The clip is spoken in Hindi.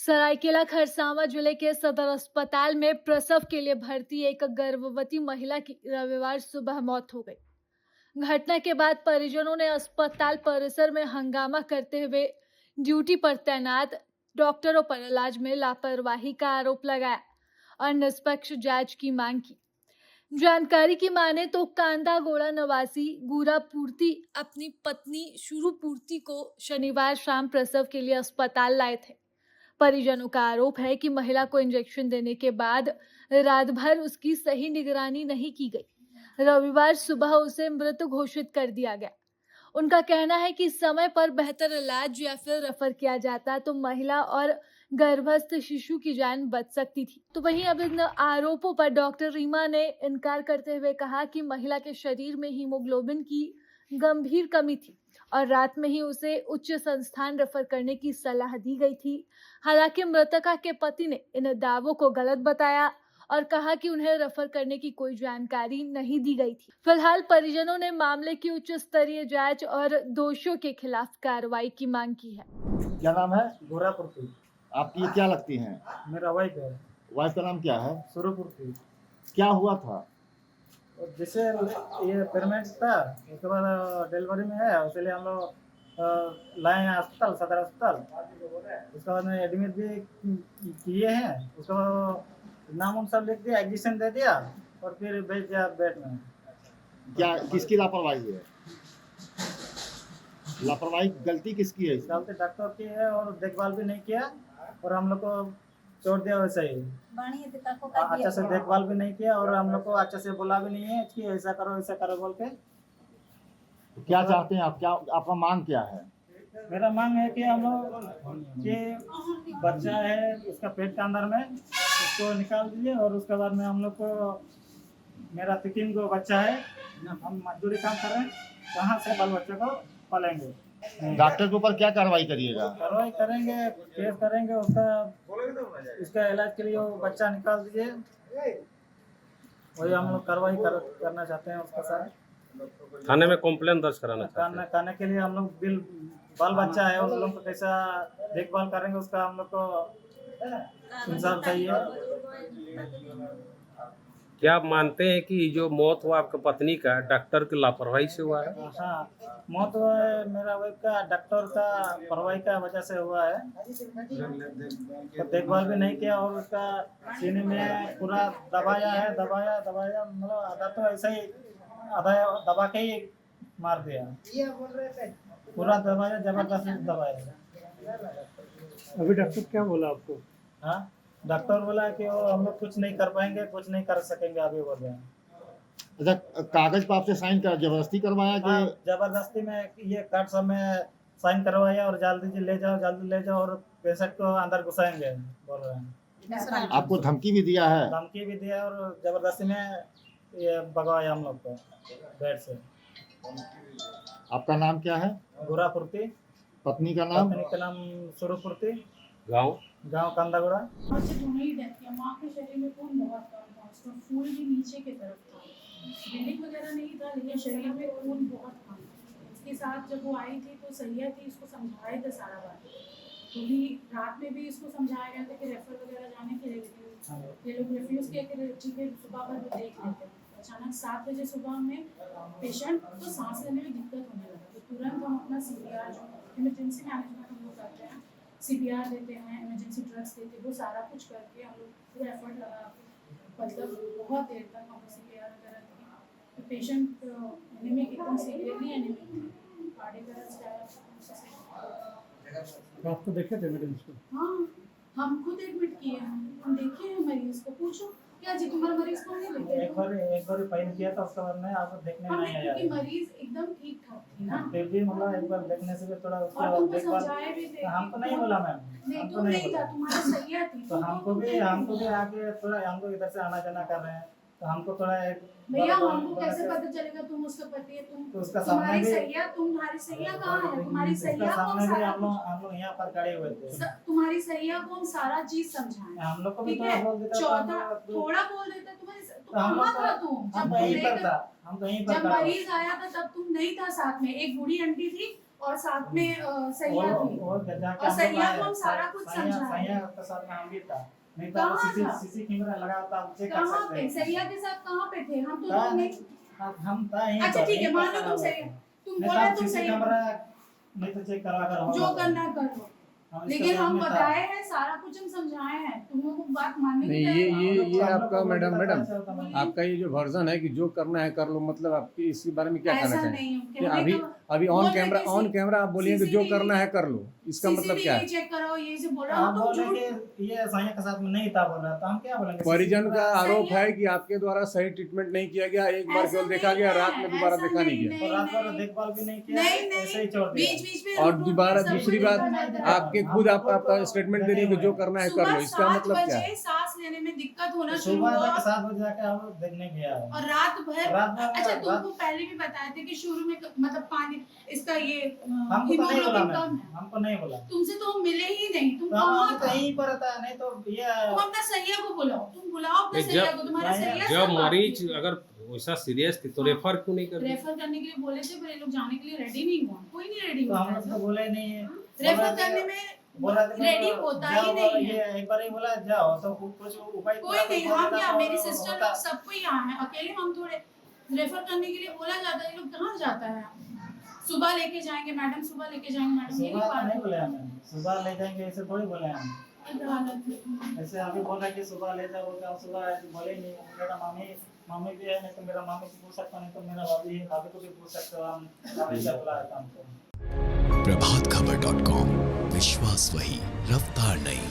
सरायकेला खरसावां जिले के सदर अस्पताल में प्रसव के लिए भर्ती एक गर्भवती महिला की रविवार सुबह मौत हो गई। घटना के बाद परिजनों ने अस्पताल परिसर में हंगामा करते हुए ड्यूटी पर तैनात डॉक्टरों पर इलाज में लापरवाही का आरोप लगाया और निष्पक्ष जांच की मांग की। जानकारी की माने तो कांदागोड़ा निवासी गुरा पूर्ति अपनी पत्नी शुरू पूर्ति को शनिवार शाम प्रसव के लिए अस्पताल लाए थे। परिजनों का आरोप है कि महिला को इंजेक्शन देने के बाद रात भर उसकी सही निगरानी नहीं की गई। रविवार सुबह उसे मृत घोषित कर दिया गया। उनका कहना है कि समय पर बेहतर इलाज या फिर रेफर किया जाता तो महिला और गर्भस्थ शिशु की जान बच सकती थी। तो वहीं अब इन आरोपों पर डॉक्टर रीमा ने इनकार करते हुए कहा कि महिला के शरीर में हीमोग्लोबिन की गंभीर कमी थी और रात में ही उसे उच्च संस्थान रेफर करने की सलाह दी गई थी। हालांकि मृतका के पति ने इन दावों को गलत बताया और कहा कि उन्हें रेफर करने की कोई जानकारी नहीं दी गई थी। फिलहाल परिजनों ने मामले की उच्च स्तरीय जांच और दोषियों के खिलाफ कार्रवाई की मांग की है। क्या नाम है? गोरापुरती। आपकी ये क्या लगती हैं? मेरा वाइफ है वाइफ का नाम क्या है? सुरपुरती। क्या हुआ था? और जैसे ये पेमेंट था उसके बाद डिलीवरी में है, उसके लिए हम लोग लाए हैं अस्पताल, सदर अस्पताल। उसके बाद में एडमिट भी किए हैं। उसके बाद नाम उन सब लिख दिया, एग्जीशन दे दिया और फिर भेज दिया बेड में। क्या किसकी लापरवाही है? लापरवाही गलती किसकी है? गलती डॉक्टर की है और देखभाल भी नहीं किया और हम लोग को छोड़ दिया वैसे ही। अच्छा से देखभाल भी नहीं किया और हम लोग को अच्छा से बोला भी नहीं है कि ऐसा करो बोल के। तो क्या चाहते हैं आप? क्या आपका मांग क्या है? मेरा मांग है कि हम लोग कि बच्चा है उसका पेट के अंदर में, उसको निकाल दीजिए और उसके बाद में हम लोग को, मेरा 3 गो बच्चा है, हम मजदूरी काम कर रहे हैं, कहाँ से बाल बच्चे को पालेंगे। डॉक्टर के ऊपर क्या कार्रवाई करिएगा? कार्रवाई करेंगे, केस करेंगे, उसका इलाज के लिए वो बच्चा निकाल दीजिए। वही हम लोग कार्रवाई करना चाहते हैं उसके साथ। थाने में कंप्लेंट दर्ज कराना चाहते हैं। खाने के लिए हम लोग बाल बच्चा है, उन लोग को कैसा देखभाल करेंगे उसका हम लोग को इंसाफ चाहिए। क्या आप मानते हैं कि जो मौत हुआ आपके पत्नी का डॉक्टर की लापरवाही से हुआ है? हाँ, मौत हुआ है मेरा वाइफ का डॉक्टर का लापरवाही का वजह से हुआ है। तो देखभाल भी नहीं किया और उसका सीने में पूरा दबाया मतलब आधा तो ऐसा ही आधा दबा के ही मार दिया, पूरा दबाया, जबरदस्ती दबाया। अभी डॉक्टर क्या बोला आपको? हाँ, डॉक्टर बोला कि वो हम लोग कुछ नहीं कर पाएंगे, कुछ नहीं कर सकेंगे अभी बोल रहे हैं। अच्छा, कागज पर आपसे साइन कर जबरदस्ती करवाया कि? हाँ, जबरदस्ती में ये कार्ड सब में साइन करवाया और जल्दी ले जाओ और पेशेंट को अंदर घुसाएंगे बोल रहे हैं। आपको धमकी भी दिया है? धमकी भी दिया और जबरदस्ती में ये भगवाया हम लोग को बेड से। आपका नाम क्या है? गोरापुरती। पत्नी का नाम? पत्नी का नाम सुरपुरती, गाँव कांदागोड़ा। बच्चे दोनों ही डेथ किया। माँ के शरीर में खून बहुत कम था, उसका फूल भी नीचे की तरफ था, ब्लीडिंग वगैरह नहीं था, लेकिन शरीर में खून बहुत कम था। इसके साथ जब वो आई थी तो सैया थी, इसको समझाए थे सारा बात। तो भी रात में भी इसको समझाया गया था कि रेफर वगैरह जाने के लिए, ये लोग रिफ्यूज़ किया कि ठीक है सुबह पर वो देख लेते हैं। अचानक 7 बजे सुबह में पेशेंट को सांस लेने में दिक्कत होने लगा, तो तुरंत हम अपना CPR जो इमरजेंसी मैनेजमेंट हम लोग करते हैं, CPR देते हैं, इमरजेंसी ड्रग्स देते हैं, वो सारा कुछ करके हम लोग पूरा एफर्ट लगा के मतलब बहुत देर तक हम CPR वगैरह किए। तो पेशेंट एनीमिक एकदम सीवियरली एनीमिक, कार्डियक अरेस्ट। तो आपको देखे थे मेरे इसको? हाँ, हम खुद एडमिट किए हैं, हम देखे हैं मरीज को। पूछो क्या जी तुम्हारा मरीज को नहीं देखे? एक बार फाइन किया था, उसके बाद में आप देखने नहीं आया, क्योंकि मरीज एकदम ठीक ठाक थी ना। फिर भी मतलब एक बार देखने से भी थोड़ा उसका और तुमको देखभाल। समझाए भी थे। हमको नहीं बोला मैम, नहीं तुम नहीं था, तुम्हारा सैया थी। तो हमको भी आके थोड़ा, हमको इधर से आना जाना कर रहे हैं तो हमको थोड़ा एक भैया हमको कैसे पता चलेगा तुम उसका पति है? तो उसका तुम्हारी सामने भी सैया, तुम्हारी सैया कहाँ है? तुम्हारी सैया को सामने भी हम सारा लोग यहाँ पर खड़े हुए थे, तुम्हारी सैया को हम सारा चीज समझाएं। हम लोग को भी ठीक थोड़ा है, बोल देता चौथा थोड़ा बोल देता तुम्हारी। तुम हम कहाँ लोग था? तुम हम तो यहीं पर था, हम तो यहीं पर जब खड़ा मरीज आया था तब तुम नहीं था साथ में, एक बूढ़ी आंटी थी और साथ में सैया थी जाके और हम लोग सैया आए, को हम सारा कुछ समझाए। सैया के साथ में हम भी था, नहीं तो कहाँ था? सीसी कैमरा लगा होता हम चेक कर कहाँ सकते पे हैं। सैया के साथ कहाँ पे थे हम तो कहाँ लोग नहीं। हम था यहीं अच्छा पर, ठीक है, यहीं मान पर लो खड़ा तुम हुआ सही, था। तुम नहीं तो बोला आप तुम सीसी सही, कैमरा नहीं तो चेक करा कर जो करना कर लो, लेकिन हम बताए बताए हैं, सारा कुछ हम समझाए हैं, तुम लोगों को बात मानने नहीं, की ये आपका मैडम आपका ये जो वर्जन है कि जो करना है कर लो, मतलब आपकी इसके बारे में क्या कहना ऐसा चाहिए? नहीं कि कहने अभी का- अभी बोल रहे कि ऑन कैमरा आप बोलिए कि जो CCTV करना है कर लो, इसका मतलब क्या है? चेक करो, ये जो बोल रहा हम हूँ तुम बोले झूठ। कि ये सैया के साथ में नहीं था बोल रहा था, हम क्या बोलेंगे? परिजन का आरोप सही है। है कि आपके द्वारा सही ट्रीटमेंट नहीं किया गया, एक बार ऐसा केवल देखा नहीं गया, है, रात में दोबारा ऐसा देखा नहीं नहीं, गया। और रात भर नहीं, देखभाल भी नहीं किया, नहीं ऐसे ही छोड़ दिया। बीच में और रुक-रुक दोबारा के सब दूसरी कुछ बात, देखा जाता है। आपके खुद आपका स्टेटमेंट दे रही है कि जो करना है कर लो, सुबह इसका 7 मतलब क्या है? बजे सांस लेने में दिक्कत होना शुरू सुबह हुआ तक 7 बजे जाके हम लोग देखने गया है। और रात भर रात भर अच्छा तुमको रात- पहले भी बताए थे कि शुरू में मतलब पानी इसका ये हमको तो नहीं बोला हीमोग्लोबिन मैम, कम है। हमको नहीं बोला। तुमसे तो हम मिले ही नहीं, तुम तो हम कहाँ तो था? यहीं पर था, नहीं तो ये तुम अपना सैया को बुलाओ, तुम बुलाओ अपने नहीं, सैया जब- को, तुम्हारा सैया जब सब बात मरीज की। अगर वैसा सीरियस थी तो रेफर क्यों नहीं कर दिया? रेफर करने के लिए बोले थे, पर ये लोग जाने के लिए रेडी नहीं हुआ, कोई नहीं रेडी तो हुआ हम लोग तो बोले नहीं है। रेफर करने में बोला था रेडी होता ही नहीं ये है। एक बार ही बोला जाओ तो कुछ उपाय कोई नहीं, हम यहाँ मेरी सिस्टर होता। लोग सबको यहाँ है, अकेले हम थोड़े रेफर करने के लिए बोला जाता है, ये लोग कहाँ जाता है? सुबह लेके जाएंगे मैडम, सुबह लेके जाएंगे मैडम, यही सुबह बात नहीं बोले है। हमें, सुबह ले जाएंगे ऐसे थोड़ी बोले हम। ऐसे अभी बोल रहे कि सुबह ले जाओ, बोलते हम सुबह ऐसे बोले ही नहीं। मेरा मामी भी है, नहीं तो मेरा मामी को पूछ सकता, नहीं तो मेरा भाभी है, भाभी को भी पूछ सकते हो, हम हमेशा बुला रहता हमको। प्रभातखबर.com, विश्वास वही, रफ्तार नहीं।